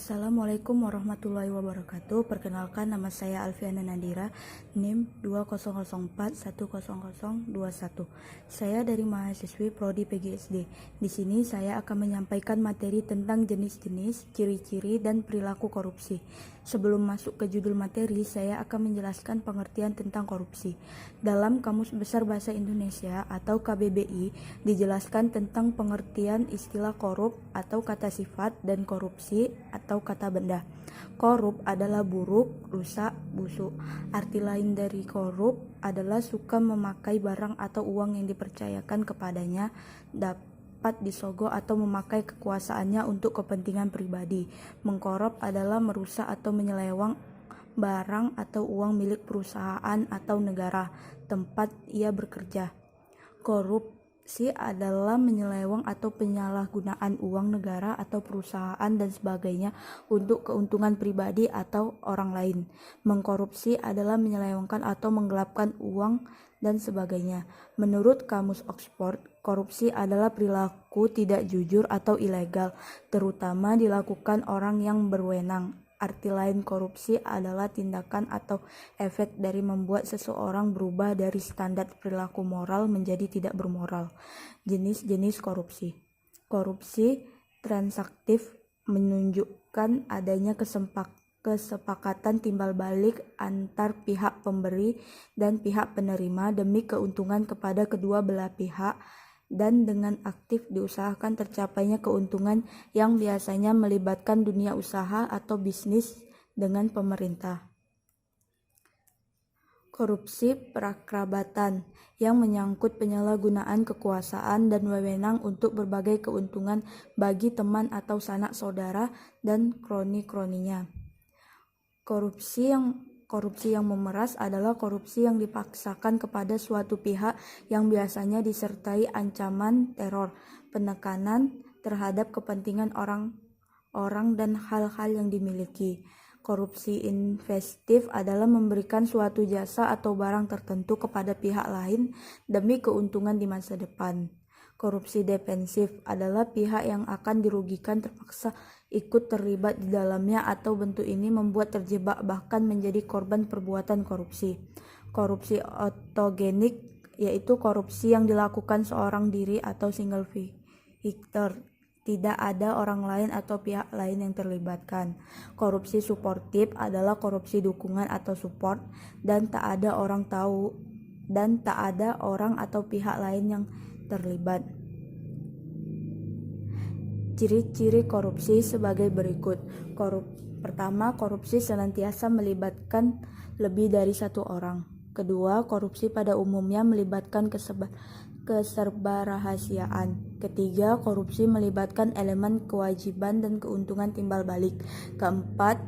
Assalamualaikum warahmatullahi wabarakatuh. Perkenalkan, nama saya Alfiana Nadira, NIM 2004100021. Saya dari mahasiswi Prodi PGSD. Di sini saya akan menyampaikan materi tentang jenis-jenis, ciri-ciri, dan perilaku korupsi. Sebelum masuk ke judul materi, saya akan menjelaskan pengertian tentang korupsi. Dalam Kamus Besar Bahasa Indonesia atau KBBI, dijelaskan tentang pengertian istilah korup atau kata sifat dan korupsi atau kata benda. Korup adalah buruk, rusak, busuk. Arti lain dari korup adalah suka memakai barang atau uang yang dipercayakan kepadanya dapat disogok atau memakai kekuasaannya untuk kepentingan pribadi. Mengkorup adalah merusak atau menyeleweng barang atau uang milik perusahaan atau negara tempat ia bekerja. Korupsi adalah menyeleweng atau penyalahgunaan uang negara atau perusahaan dan sebagainya untuk keuntungan pribadi atau orang lain. Mengkorupsi adalah menyelewengkan atau menggelapkan uang dan sebagainya. Menurut Kamus Oxford, korupsi adalah perilaku tidak jujur atau ilegal, terutama dilakukan orang yang berwenang. Arti lain korupsi adalah tindakan atau efek dari membuat seseorang berubah dari standar perilaku moral menjadi tidak bermoral. Jenis-jenis korupsi. Korupsi transaktif menunjukkan adanya kesepakatan timbal balik antar pihak pemberi dan pihak penerima demi keuntungan kepada kedua belah pihak, dan dengan aktif diusahakan tercapainya keuntungan yang biasanya melibatkan dunia usaha atau bisnis dengan pemerintah. Korupsi perakrabatan yang menyangkut penyalahgunaan kekuasaan dan wewenang untuk berbagai keuntungan bagi teman atau sanak saudara dan kroni-kroninya. Korupsi yang memeras adalah korupsi yang dipaksakan kepada suatu pihak yang biasanya disertai ancaman teror, penekanan terhadap kepentingan orang dan hal-hal yang dimiliki. Korupsi investif adalah memberikan suatu jasa atau barang tertentu kepada pihak lain demi keuntungan di masa depan. Korupsi defensif adalah pihak yang akan dirugikan terpaksa ikut terlibat di dalamnya atau bentuk ini membuat terjebak bahkan menjadi korban perbuatan korupsi. Korupsi autogenik yaitu korupsi yang dilakukan seorang diri atau single victor. Tidak ada orang lain atau pihak lain yang terlibatkan. Korupsi suportif adalah korupsi dukungan atau support dan tak ada orang atau pihak lain yang terlibat. Ciri-ciri korupsi sebagai berikut. Pertama, korupsi senantiasa melibatkan lebih dari satu orang. Kedua, korupsi pada umumnya melibatkan keserbarahasiaan. Ketiga, korupsi melibatkan elemen kewajiban dan keuntungan timbal balik. Keempat,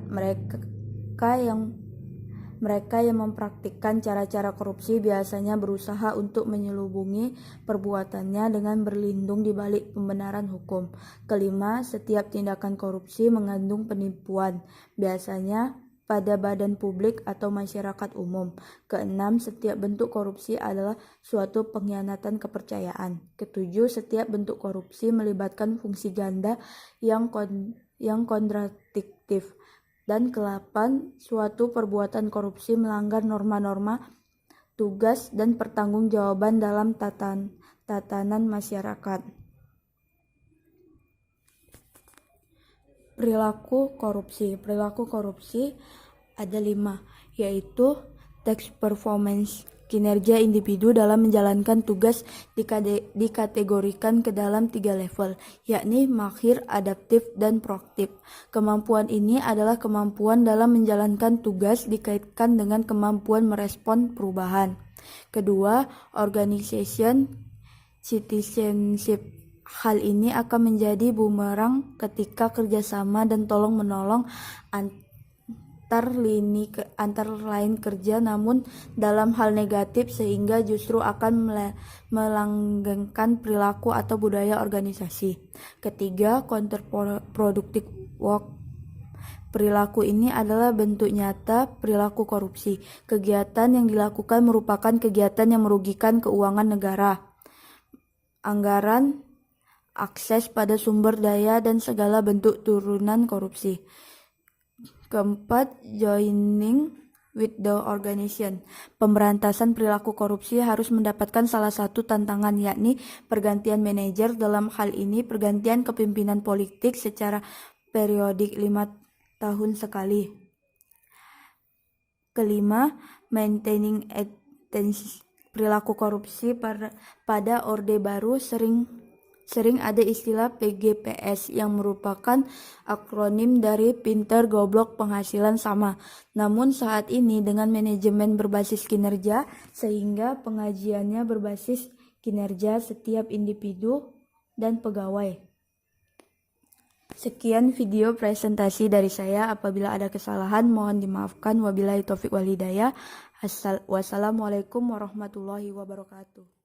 mereka yang mempraktikkan cara-cara korupsi biasanya berusaha untuk menyelubungi perbuatannya dengan berlindung di balik pembenaran hukum. Kelima, setiap tindakan korupsi mengandung penipuan, biasanya pada badan publik atau masyarakat umum. Keenam, setiap bentuk korupsi adalah suatu pengkhianatan kepercayaan. Ketujuh, setiap bentuk korupsi melibatkan fungsi ganda yang kontradiktif. Dan ke-8, suatu perbuatan korupsi melanggar norma-norma tugas dan pertanggungjawaban dalam tatanan masyarakat. Perilaku korupsi ada 5, yaitu task performance. Kinerja individu dalam menjalankan tugas dikategorikan ke dalam 3 level, yakni mahir, adaptif, dan proaktif. Kemampuan ini adalah kemampuan dalam menjalankan tugas dikaitkan dengan kemampuan merespon perubahan. Kedua, organization citizenship. Hal ini akan menjadi bumerang ketika kerjasama dan tolong-menolong antar lain kerja namun dalam hal negatif sehingga justru akan melanggengkan perilaku atau budaya organisasi. Ketiga, counterproductive work. Perilaku ini adalah bentuk nyata perilaku korupsi. Kegiatan yang dilakukan merupakan kegiatan yang merugikan keuangan negara, anggaran akses pada sumber daya dan segala bentuk turunan korupsi. Keempat, joining with the organization. Pemberantasan perilaku korupsi harus mendapatkan salah satu tantangan, yakni pergantian manajer. Dalam hal ini, pergantian kepemimpinan politik secara periodik 5 tahun sekali. Kelima, maintaining attention. Perilaku korupsi pada Orde Baru sering ada istilah PGPS yang merupakan akronim dari pinter, goblok, penghasilan sama. Namun saat ini dengan manajemen berbasis kinerja, sehingga pengajiannya berbasis kinerja setiap individu dan pegawai. Sekian video presentasi dari saya. Apabila ada kesalahan mohon dimaafkan. Wabillahi taufiq wal hidayah. Wassalamualaikum warahmatullahi wabarakatuh.